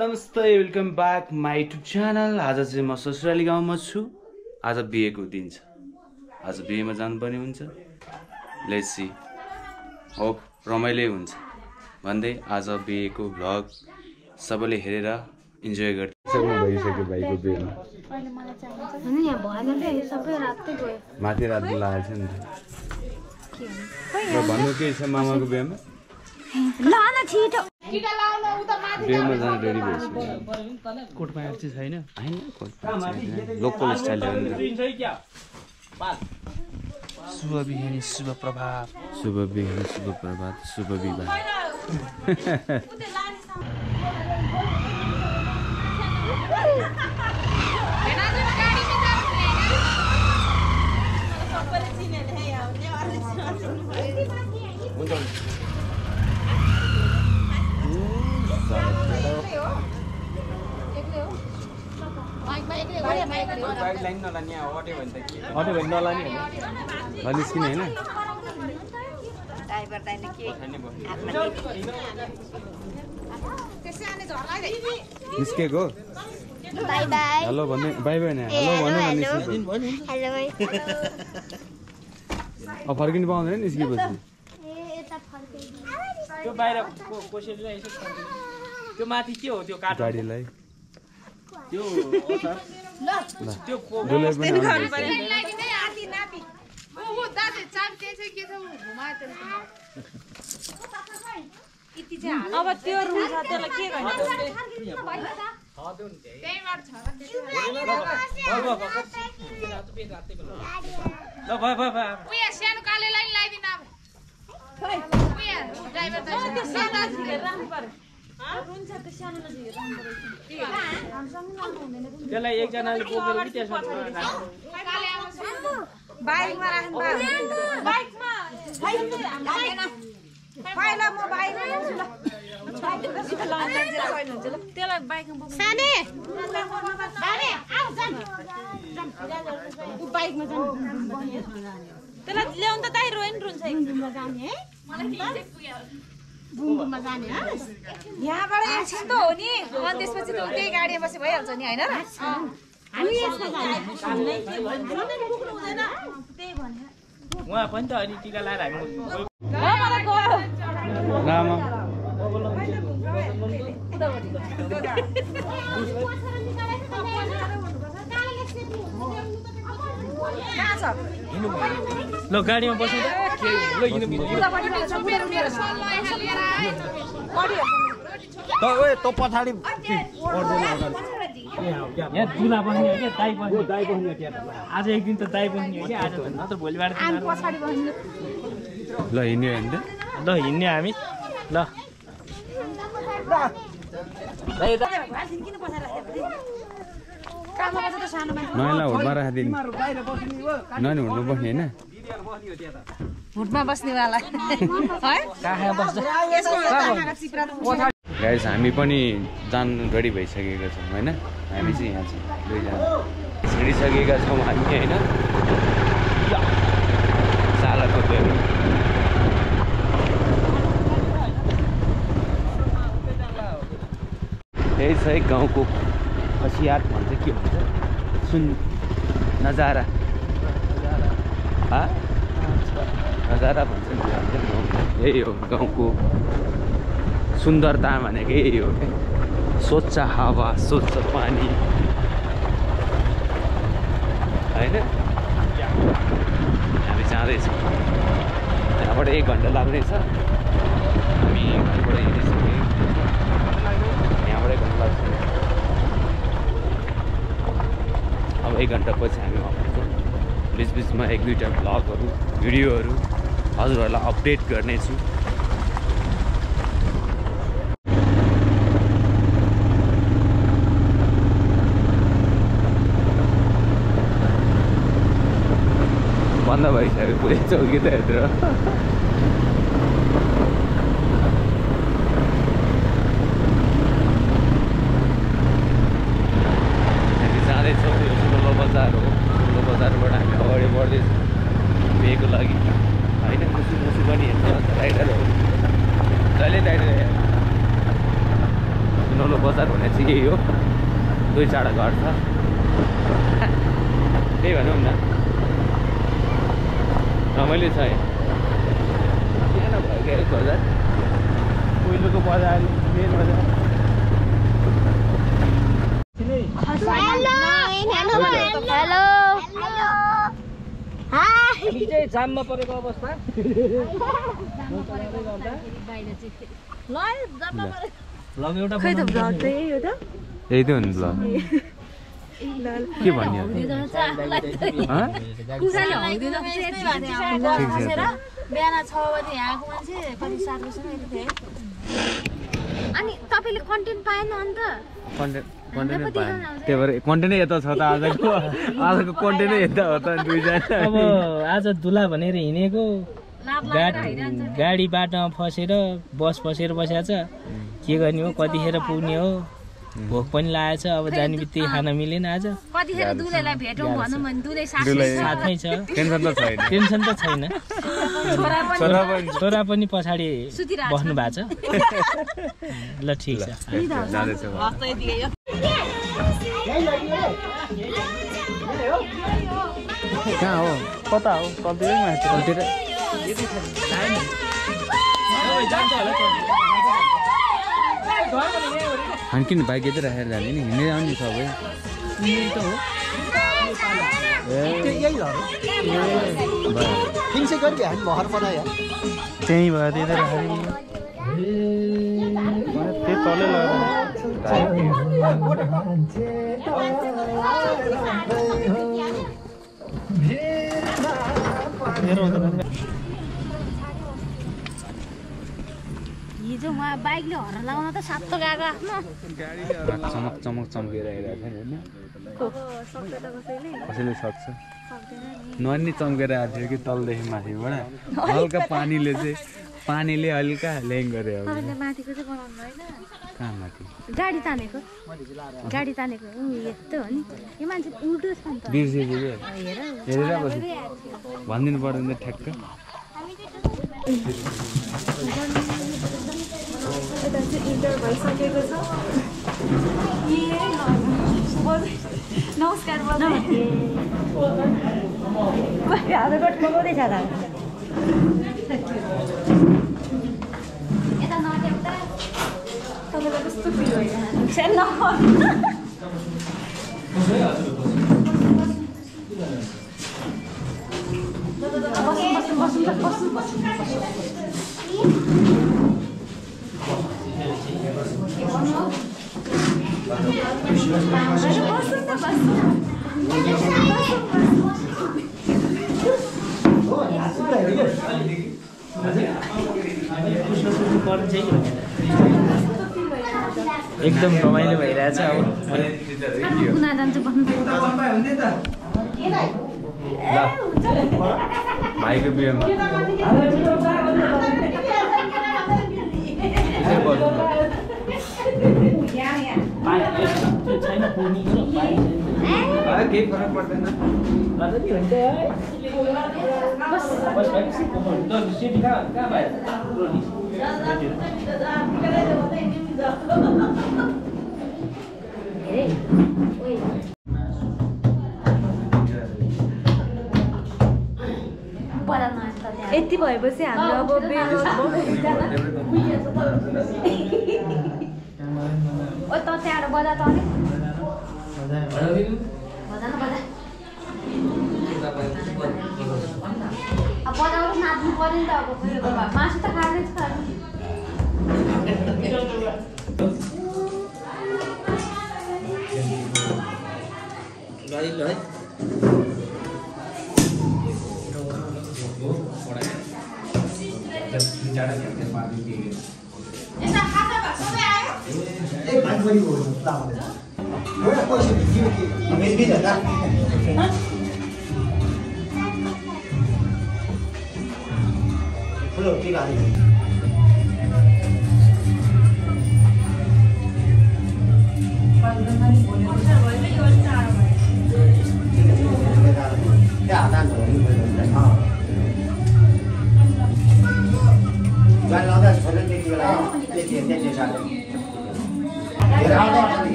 नमस्ते welcome back my YouTube channel. आज चाहिँ म ससुराली गाउँमा छु। आज बिहेको दिन छ। आज बिहेमा जानुपर्ने हुन्छ। लेट्स सी, होप रमाइलो हुन्छ भन्दै आज बिहेको भ्लग सबैले हेरेर इन्जोय गर्नु भइसक्यो। भाइको बिहेमा माथि रात लागेको छ नि त। भन्नु के छ मामाको बिहेमा? बिहेमा जान रेडी भइसक्यो। कोट प्यान्ट चाहिँ छैन? हैन, कोट प्यान्ट छैन, लोकल स्टाइल हो नि त। शुभ बिहानी शुभ प्रभात, शुभ बिहानी शुभ प्रभात, शुभ विवाह। निस्किने होइन? निस्केको हेलो भन्ने बाई बाई नै हेलो भन्नु अब फर्किनु पाउँदैन निस्किएपछि। त्यो बाहिर कोसेलीलाई यसो त्यो माथि के हो त्यो काठ गाडीलाई त्यो त्यो अब त्यो रुम छ त्यसलाई के गर्ने? ल भयो भयो भयो उया सानो कालेलाई ल्याइदिन अब उया ड्राइभर त सादा झिकेर राख्नु पर्यो। रुन्छ त्यो सानोलाई झिकेर राख्नु पर्यो। त्यसलाई एकजनाले बोकेर कि त्यसमा बाइकमा राख्नु पर्यो। बाइकमा पहिला म बाइकमा ल्याउँछु ल। त्यसलाई बाइकमा बोक्नु साने बाबे आउ जान उ बाइकमा जान त्यसलाई ल्याउनु त दाइ रोइन रुन्छ बुम्बुमा जाने है बुम्बुमा जाने ह यहाँबाट एकछिन त हो नि अनि त्यसपछि त त्यही गाडीमा बसे भइहाल्छ नि हैन र हामी यसमा जाने बोक्नु हुँदैन त्यही भने उहाँ पनि त अनि टिका लाएर हामी रामा ल गाडीमा बसेर ल हिँड्नु त पछाडि यहाँ दुला बस्ने हो क्या दाइ बस्ने हो क्या आज एक दिन त दाइ बस्ने हो क्या आज नत्र भोलिबाट ल हिँड्यो होइन ल हिँड्ने हामी ल नयाँलाई हुडमा राखिदिनु नानी हुडमा बस्ने होइन हुडमा बस्नेवाला है कहाँ बस्छ गाइस हामी पनि जानु रेडी भइसकेका छौँ होइन। हामी चाहिँ यहाँ छौँ दुईजना हिँडिसकेका छौँ हामी होइन। सालाको बेला त्यही छ है गाउँको खसियात भन्छ के भन्छ सुन नजारा नजारा भन्छ यही हो गाउँको सुन्दरता भनेको यही हो क्या। स्वच्छ हावा स्वच्छ पानी होइन। हामी जाँदैछौँ यहाँबाट 1 घन्टा लाग्नेछ। हामी घरबाट हिँडिसक्यौँ यहाँबाट 1 घन्टा लाग्छ। अब 1 घन्टा पछि हामी वापस बिचबिचमा 1-2टा भ्लगहरू भिडियोहरू हजुरहरूलाई अपडेट गर्नेछु। बन्द भइसक्यो पुरै चौकी त यत्रो। हामी जाँदैछौँ यो सुनौलो बजार हो। सुनौलो बजारबाट हामी अगाडि बढ्दैछौँ बिहेको लागि होइन। मुसु मुसु पनि हेर्छ राइडरहरू जहिले राइडर नौलो बजार भने चाहिँ यही हो 2-4 घर छ त्यही भनौँ न रमाइलो छ है सानो भएको बजार पहिलोको बजार मेन बजार हेलो चाहिँ जाममा परेको अवस्था ब्लग एउटा खै त ब्लग त यही हो त यही त हो नि ब्लग के भन्ने बिहान 6 बजे यहाँको मान्छे कति 7 बजीसम्म यति थिए अनि तपाईले कन्टेन्ट पाएन अन्त कन्टेन्ट पाएन त्यही भएर कन्टेन्टै यता छ त आजको कन्टेन्टै यता हो त दुईजना अब आज दुला भनेर हिँडेको गाडी बाटोमा फसेर बस फसेर बसेको छ के गर्ने हो कतिखेर पुग्ने हो भोक पनि लागेको छ अब जाने बित्तिकै खान मिलेन आज कतिखेर दुलेलाई भेटौँ भनौँ भने दुले साथमै छ टेन्सन त छैन छोरा पनि पछाडि बस्नु भएको छ ल ठिक छ कहाँ हो कता हो कतितिर अनि किन बाइक यतै राखेर जाने नि हिँड्दै आउने सबै त्यही भयो त्यही राखेर त्यही तलै हिजो उहाँ बाइकले हर्न लगाउन त सातो गएको आफ्नो चमक चमक चम्केर आइरहेको छ नि कसैले सक्छ ननी चम्केर आएको थियो कि तलदेखि माथिबाट हल्का पानीले हल्का ल्याङ गरे माथिको चाहिँ बनाउनु होइन कहाँ माथि गाडी तानेको यस्तो हो नि यो मान्छे उल्टो छ नि त बिर्सेछु हेरेर बस्नु भनिदिनु पर्दैन ठ्याक्क नमस्कार एकदम रमाइलो भइरहेछ अब भाइको बिहेमा केही फरक पर्दैन यति भएपछि हामी अब त्यहाँबाट बजा त बजाउनु नाच्नु पर्यो नि त अब मासु त खाँदैछ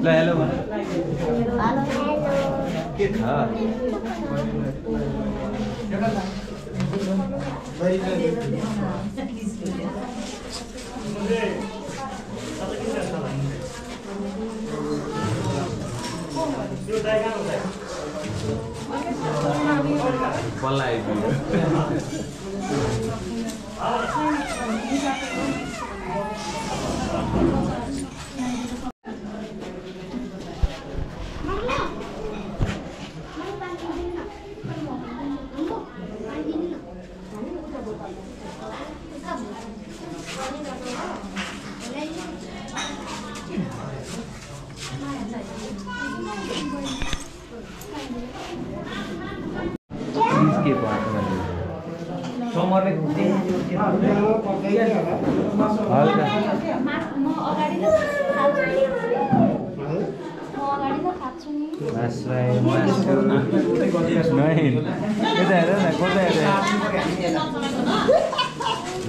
हेलो के छ बल्ल आइपुग्यो के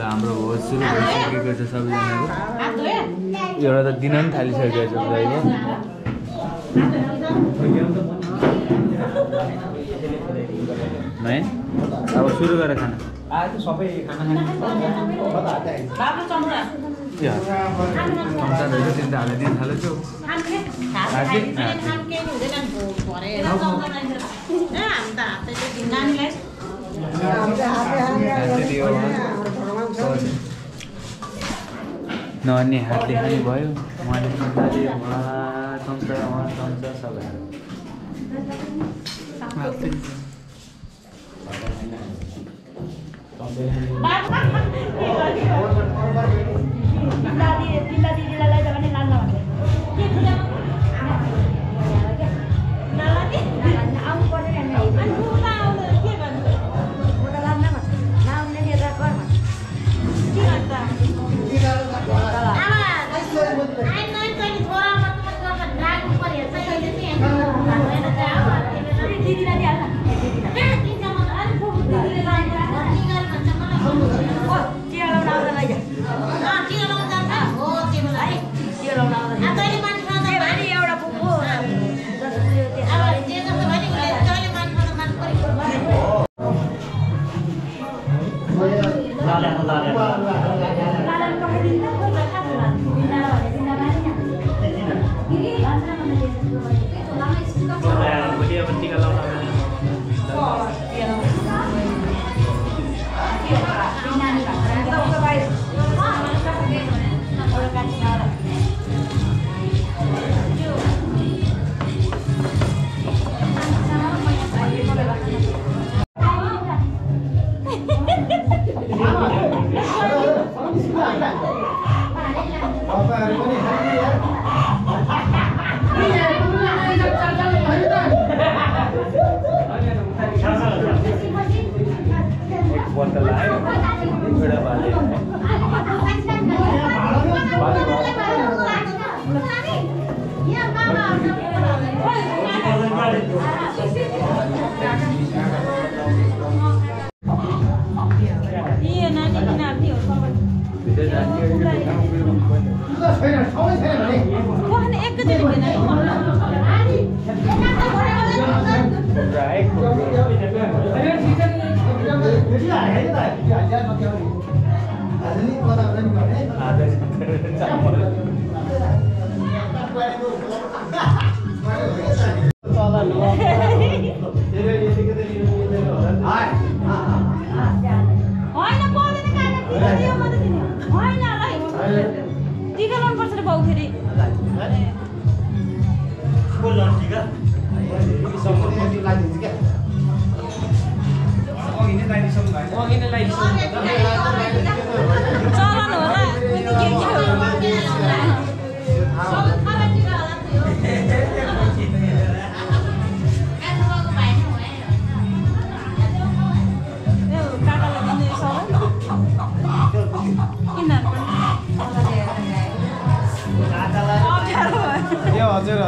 हाम्रो हो सुरु भइसकेको छ सबैजनाको एउटा त दिन पनि थालिसकेको छ भाइ अब सुरु गरेर खाना सबै खाना हालिदिनु थालेछु नअन्य हातले खाने भयो उहाँले चम्चा सबै चलन होला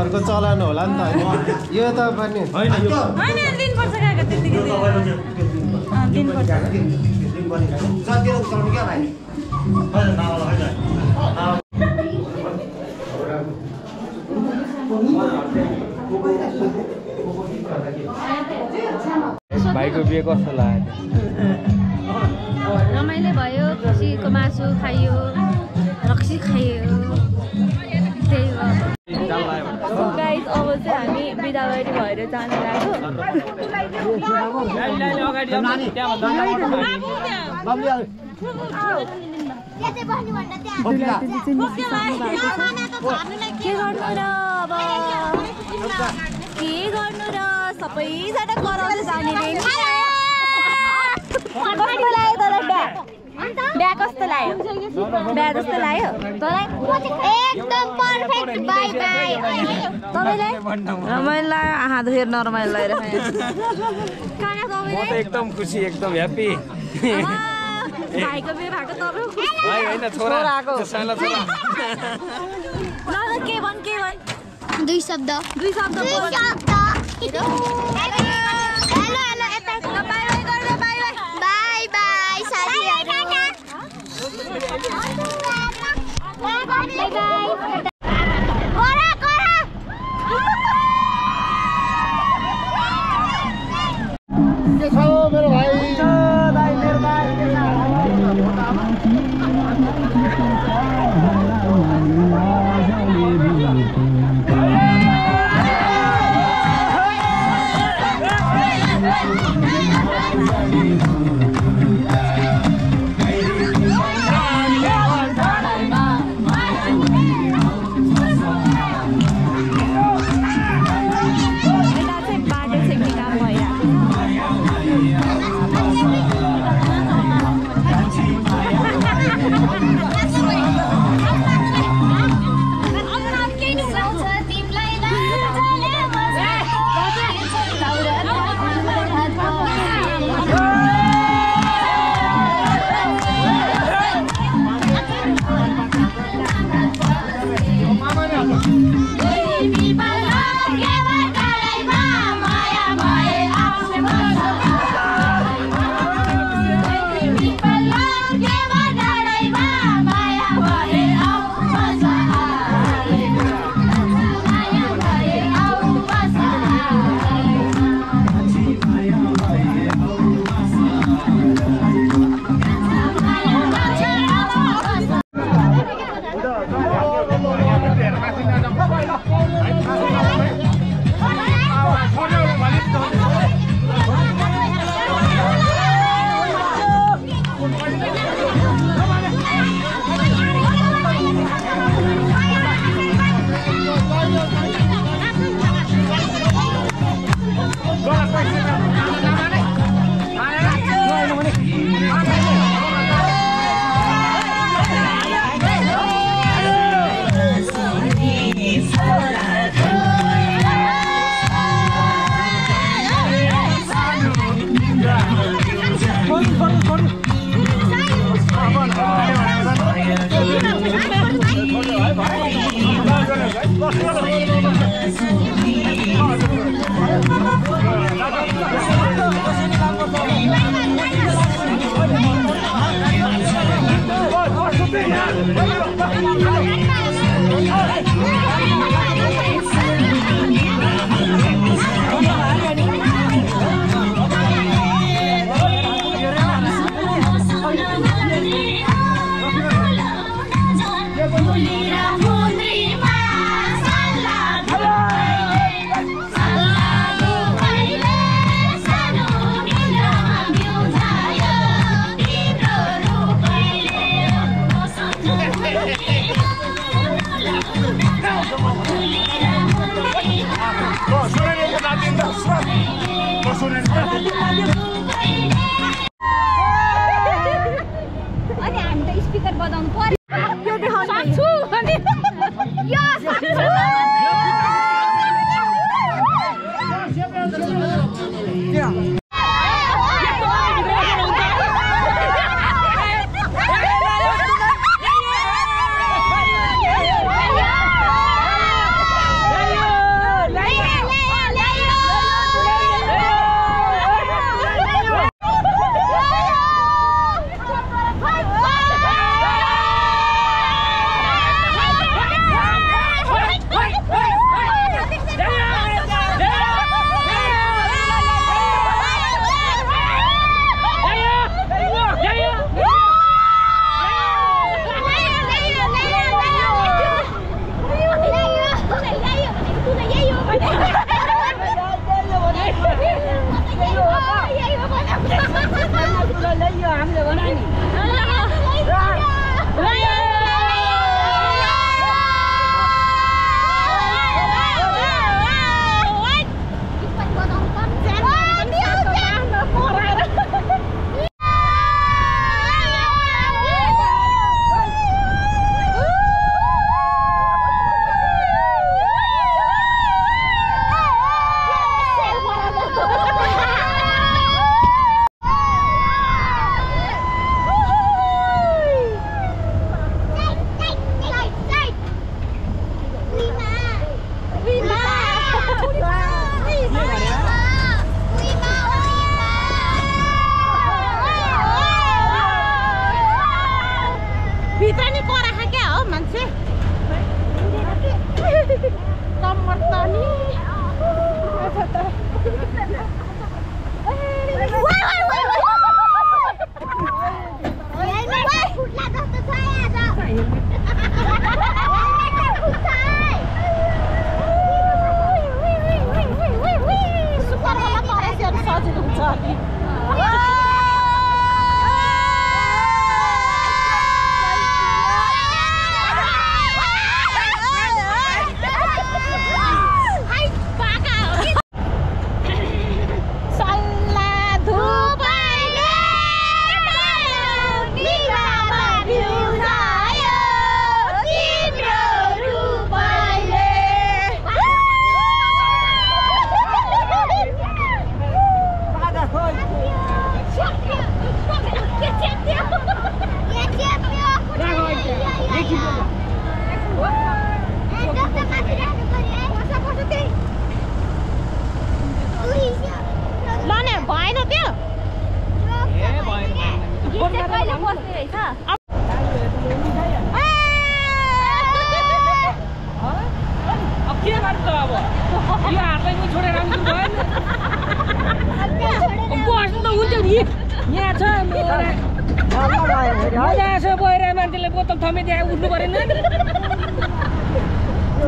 मान्छेहरूको चलन होला नि त यो त पनि होइन दिनुपर्छ काका त्यतिकै दिनुपर्छ भाइको बिहे कस्तो लाग्यो रमाइलो भयो खसीको मासु खाइयो रक्सी खाइयो त्यही हो गाइस अब चाहिँ हामी बिदागरी भएर जान लाग्यो के गर्नु र सबैजना कराउँदै जाने बिहा कस्तो लाग्यो बिहा कस्तो लाग्यो तँलाई एकदम पर्फेक्ट बाई बाई तपाईलाई रमाइलो लाग्यो आहा धेरै नरमाइलो लाग्यो म त एकदम खुसी एकदम ह्याप्पी भाइको बिहे भएको तपाईँ भाइ होइन छोराको सानो छोरा ल के भन् दुई शब्द हेलो यता बाई बाई गर्नु बाई बाई साथीहरु बाई बाई के छ मेरो भाइ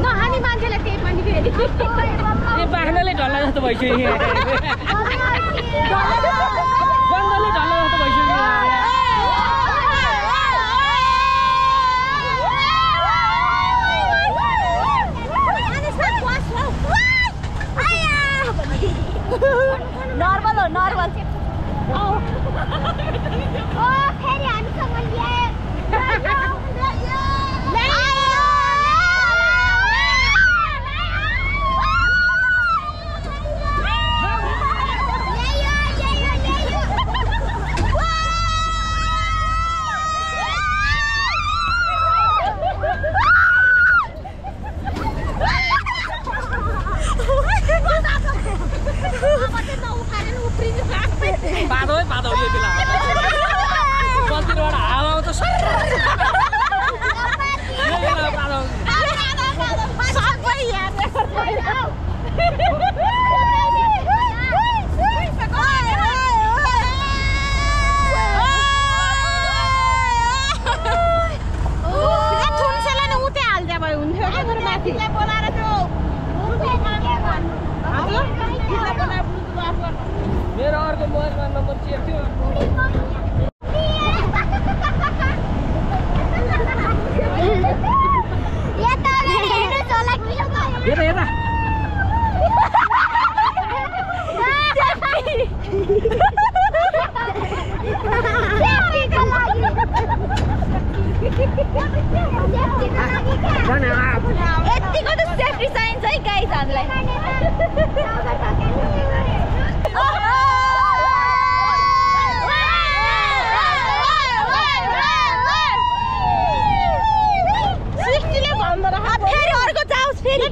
नहाने मान्छेलाई त्यही पनि फेरि बाख्राले ढल्ला जस्तो भइसक्यो बन्दले ढल्ला जस्तो भइसक्यो नर्मल हो नर्मल फेरि हामीसँग ल्याए पादो यो बेला कतिवटा हावा आउँछ सबै थुन्सेलाई नै उतै हाल्दै भयो हुन्थ्यो क्या मेरो माथिलाई बोलाएर त्यो मेरो अर्को मोबाइलमा नम्बर चेक थियो यतिको त सेफ्टी चाहिन्छ है गाइस हामीलाई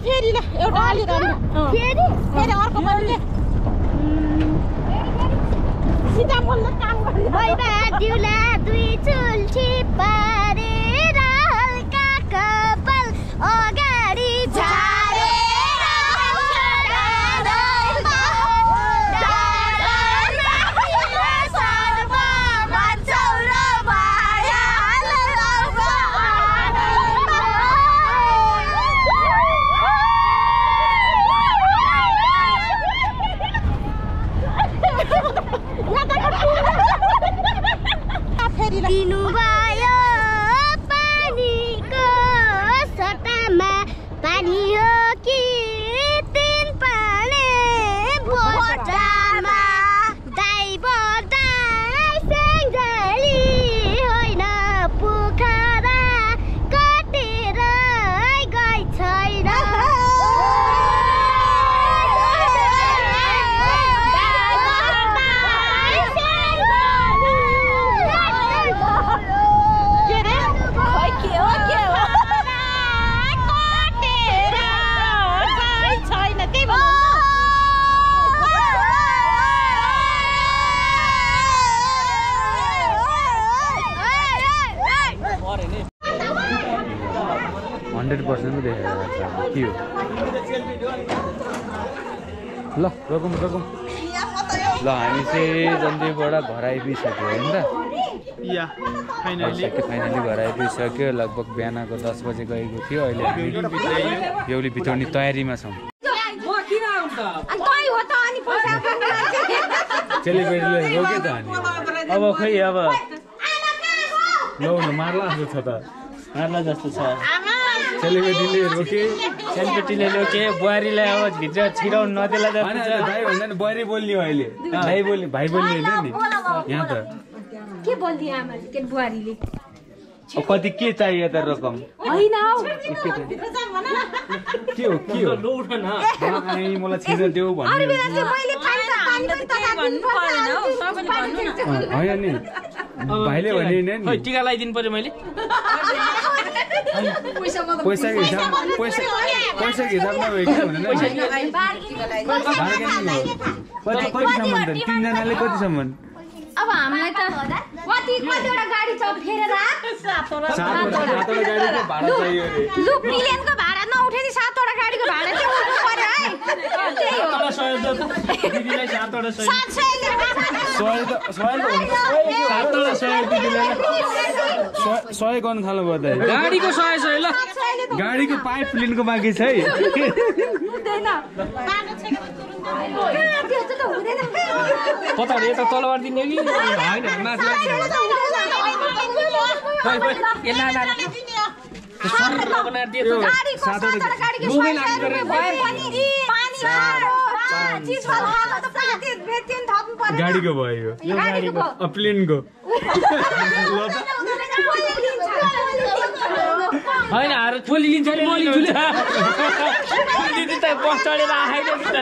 फेरि ल एउटा अलि फेरि अर्को पनि सिधा बोल्न काम गर्नु दिउला दुई चुल्ठी पारेर हल्का कपाल अगाडि दिनुभयो पानीको सट्टामा पानी हो कि तिन पानी बोटामा दाइबर दाइ स्याङ्जाली होइन पोखरा कटेर गई छैन के हो ल रकम ल हामी चाहिँ जन्तीबाट घर आइपुगिसक्यो होइन त फाइनली घर आइपुगिसक्यो लगभग बिहानको 10 बजे गएको थियो अहिले हामी बेहुली भित्राउने तयारीमा छौँ चेलीबेटीले रोके त अनि अब खोइ अब लौ न मार्ला जस्तो छ त मार्ला जस्तो छ चेलीबेटीले रोके सेलपेटीले लोके बुहारीलाई अब भित्र छिराउनु नदेला जस्तो अनि छ दाइ भन्दा नि बुहारी बोल्ने हो अहिले भाइ बोल्ने होइन नि यहाँ त के बोल्थी आमाले के बुहारीले अब कति के चाहियो त रकम होइन हौ के हो लौ उठ न मलाई छिटो देऊ भन्नु अरे बेला चाहिँ मैले पैसा पानी पनि तताक भन्नु परेन हौ सबैले भन्नु न होइन नि भाइले भने नि खोइ टिका लगाइदिनु पर्यो मैले पैसाको हिसाब नभए के भनेर कति सम्म त तिनजनाले कतिसम्म अब हामीलाई त कतिवटा गाडी छ फेरेर सातवटा गाडीको भाडा चाहियो अरे लु मिलियनको भाडा नउठे नि 7वटा गाडीको भाडा चाहिँ उठ्नु पर्यो है त्यही हो 7 दिदीलाई 7वटा 100 गर्नु थाल्नु पर्दा गाडीको 100 ल गाडीको पाइप लिनको बाँकी छ है हुँदैन त्यो त हुँदैन पता यता तलबाट दिने कि होइन माथि गाडीको भयो प्लेनको होइन हार छोली लिन्छ नि मोली झुले दिदी त बस चढेर आएन कि त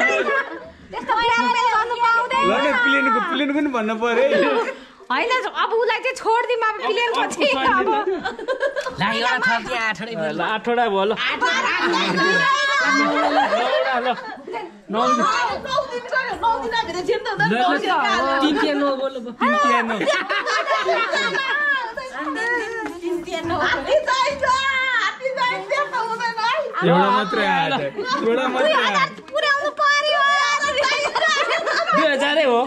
प्लेनको नि भन्नु पर्यो होइन अब उसलाई चाहिँ छोडिदिउँ अब प्लेन पछि अब आठवटा भयो ल एउटा मात्रै आयो एउटा मात्रै आयो पुर्याउनु पर्यो 2000 हो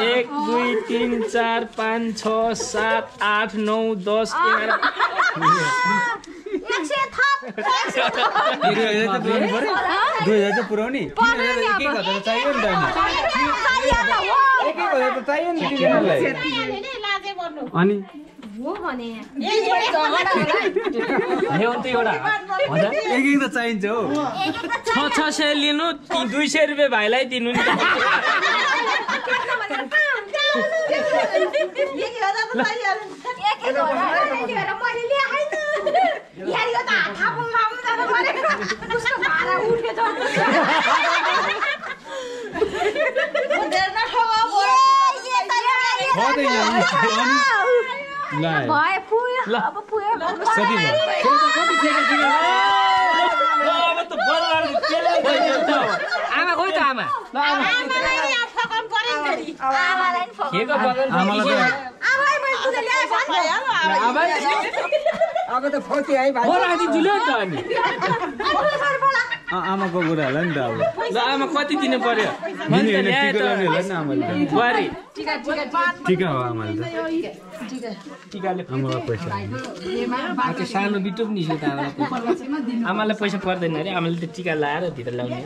1 2 3 4 5 6 7 8 9 10 11 2000 त पुऱ्याउने 1,000 त चाहियो नि त त चाहियो नि तिनीहरूलाई अनि एक त चाहिन्छ हो 600 लिनु 200 रुपियाँ भाइलाई दिनु नि आमा खोइ त आमा आमाको कुरा होला नि त अब ल आमा कति दिनु पर्यो बुहारी टिका हो आमाले त टिकाले आमालाई पैसा सानो बिटो पनि निस्क्यो त आमालाई पैसा पर्दैन अरे आमाले त टिका लाएर भित्र ल्याउने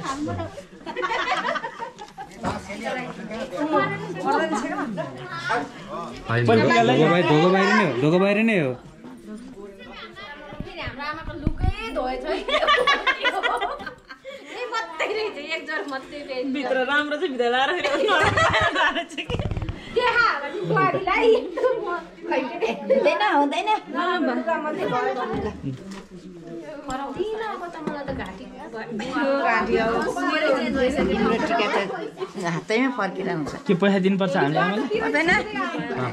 ढोको बाहिर नै हो भित्र राम्रो चाहिँ भित्र लाएर हातैमा फर्किरहेको हुन्छ के पैसा दिनुपर्छ हामीले आमालाई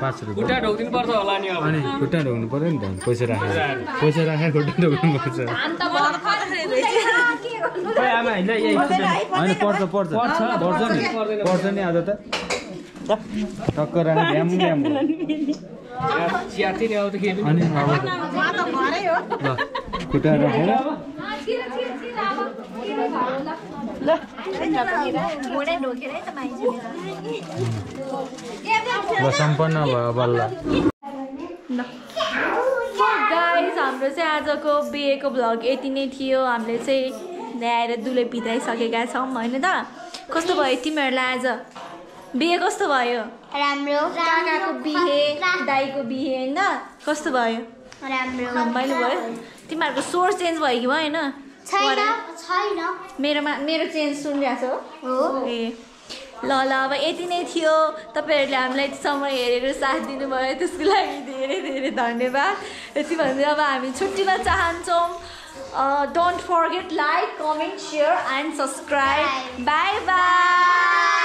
5 रुपियाँ खुट्टा ढोकिदिनु पर्छ होला नि अब अनि खुट्टा ढोक्नु पर्यो नि त पैसा राखेर खुट्टा ढोक्नु पर्छ खोइ आमा होइन यही खुट्टा होइन पर्छ नि आज त टक्क राखेर ड्याम चियातिर आउँदाखेरि अनि अब ल खुट्टा राखेर ल सम्पन्न भयो बल्ल गाइस हाम्रो चाहिँ आजको बिहेको भ्लग यति नै थियो हामीले चाहिँ ल्याएर दुलै भित्राइसकेका छौँ होइन त कस्तो भयो तिमीहरूलाई आज बिहे कस्तो भयो राम्रो काकाको बिहे दाइको बिहे हैन कस्तो भयो राम्रो रमाइलो भयो तिमीहरूको सोर्स चेन्ज भयो कि भएन छैन मेरो चेन्ज सुनिरहेको छौ ए ल अब यति नै थियो तपाईहरुले हामीलाई यतिसम्म हेरेर साथ दिनुभयो त्यसको लागि धेरै धेरै धन्यवाद यति भन्दै अब हामी छुट्टिन चाहन्छौँ don't forget like comment share and subscribe by by